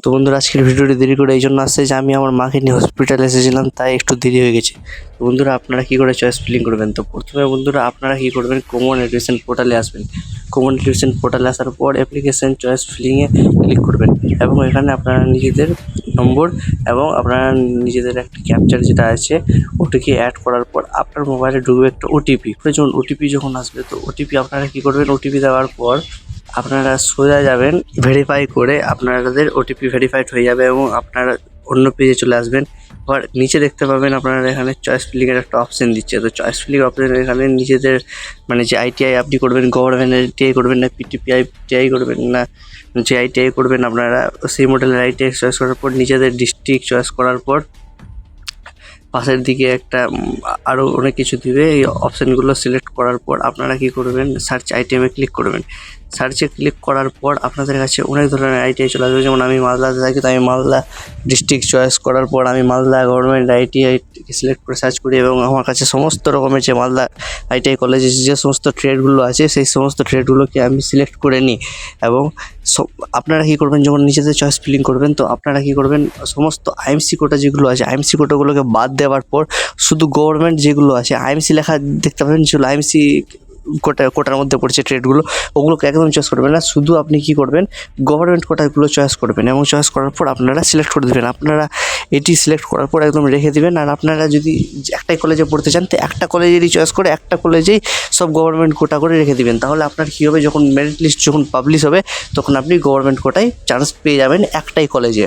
তো বন্ধুরা আজকের ভিডিওটি দেরি করে এই জন্য আসছে যে আমি আমার মাকে নিয়ে হসপিটালে এসেছিলাম, তাই একটু দেরি হয়ে গেছে। তো বন্ধুরা আপনারা কী করে চয়েস ফিলিং করবেন? তো প্রথমে বন্ধুরা আপনারা কী করবেন, কমন এডুকেশন পোর্টালে আসবেন। কমন এডুকেশন পোর্টালে আসার পর অ্যাপ্লিকেশন চয়েস ফিলিংয়ে ক্লিক করবেন এবং এখানে আপনারা নিজেদের নম্বর এবং আপনারা নিজেদের একটা ক্যাপচার যেটা আছে ওটিকে অ্যাড করার পর আপনার মোবাইলে ঢুকবে একটা ওটিপি। যখন ওটিপি যখন আসবে তো ওটিপি আপনারা কী করবেন, ওটিপি দেওয়ার পর আপনারা সোজা যাবেন ভেরিফাই করে, আপনাদের ওটিপি ভেরিফাইড হয়ে যাবে এবং আপনারা অন্য পেজে চলে আসবেন। আবার নিচে দেখতে পাবেন আপনারা এখানে চয়েস ফিলিংয়ের একটা অপশান দিচ্ছে। তো চয়েস ফিলিং অপশান এখানে নিজেদের মানে যে আইটিআই আপনি করবেন, গভর্নমেন্ট আইটিআই করবেন না পিটিআই করবেন না যে আইটিআই করবেন, আপনারা সেই মডেলের আইটিআই চয়েস করার পর নিজেদের ডিস্ট্রিক্ট চয়েস করার পর পাশের দিকে একটা আরও অনেক কিছু দিবে। এই অপশানগুলো সিলেক্ট করার পর আপনারা কী করবেন, সার্চ আইটেমে ক্লিক করবেন। সার্চে ক্লিক করার পর আপনাদের কাছে অনেক ধরনের আইটিআই চলে আসবে। যেমন আমি মালদাতে থাকি, তো আমি মালদা ডিস্ট্রিক্ট চয়েস করার পর আমি মালদা গভর্নমেন্ট আইটিআই সিলেক্ট করে সার্চ করি এবং আমার কাছে সমস্ত রকমের যে মালদা আইটিআই কলেজে যে সমস্ত ট্রেডগুলো আছে সেই সমস্ত ট্রেডগুলোকে আমি সিলেক্ট করে নিই। এবং আপনারা কী করবেন, যখন নিজেদের চয়েস ফিলিং করবেন তো আপনারা কী করবেন, সমস্ত আইএমসি কোটা যেগুলো আছে আইএমসি কোটাগুলোকে বাদ দেওয়ার পর শুধু গভর্নমেন্ট যেগুলো আছে আইএমসি লেখা দেখতে পাবেন, যেগুলো আইএমসি কোটার মধ্যে পড়ছে ট্রেডগুলো, ওগুলোকে একদম চয়েস করবেন না। শুধু আপনি কী করবেন, গভর্নমেন্ট কোটাগুলো চয়েস করবেন এবং চয়েস করার পর আপনারা সিলেক্ট করে দেবেন। আপনারা এটি সিলেক্ট করার পর একদম রেখে দেবেন। আর আপনারা যদি একটাই কলেজে পড়তে চান তো একটা কলেজেরই চয়েস করে একটা কলেজেই সব গভর্নমেন্ট কোটা করে রেখে দেবেন। তাহলে আপনার কী হবে, যখন মেরিট লিস্ট যখন পাবলিশ হবে তখন আপনি গভর্নমেন্ট কোটায় চান্স পেয়ে যাবেন একটাই কলেজে।